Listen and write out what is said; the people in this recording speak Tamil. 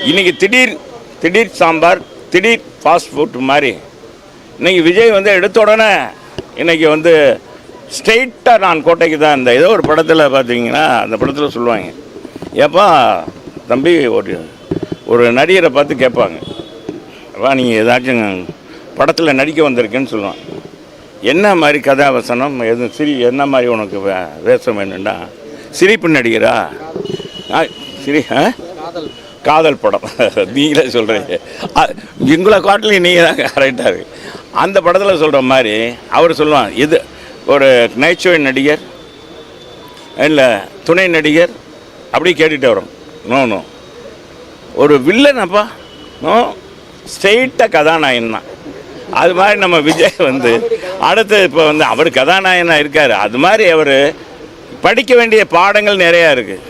இன்றைக்கி திடீர் சாம்பார், திடீர் ஃபாஸ்ட் ஃபுட் மாதிரி இன்றைக்கி விஜய் வந்து எடுத்த உடனே இன்றைக்கி வந்து ஸ்ட்ரெயிட்டாக நான் கோட்டைக்கு தான் இருந்தேன். ஏதோ ஒரு படத்தில் பார்த்தீங்கன்னா அந்த படத்தில் சொல்லுவாங்க, ஏப்பா தம்பி ஒரு நடிகரை பார்த்து கேட்பாங்க, வா நீங்கள் ஏதாச்சும் படத்தில் நடிக்க வந்திருக்கேன்னு சொல்லுவான். என்ன மாதிரி கதாவசனம் எதுவும் என்ன மாதிரி உனக்கு வேஷம் வேணும்டா? சிரிப்பு நடிகரா? காதல் படம் நீங்களே சொல்கிறீங்க, எங்களை காட்டிலையும் நீங்கள் தான் கரெக்டாக இருக்கு. அந்த படத்தில் சொல்கிற மாதிரி அவர் சொல்லுவான், இது ஒரு நகைச்சுவை நடிகர் இல்லை துணை நடிகர் அப்படி கேட்டுகிட்டே வரும். நோ ஒரு வில்லனப்பா, நோ ஸ்ட்ரெயிட்டாக கதாநாயகன் தான். அது மாதிரி நம்ம விஜய் வந்து அடுத்து இப்போ வந்து அவர் கதாநாயகனாக இருக்கார். அது மாதிரி அவர் படிக்க வேண்டிய பாடங்கள் நிறையா இருக்குது.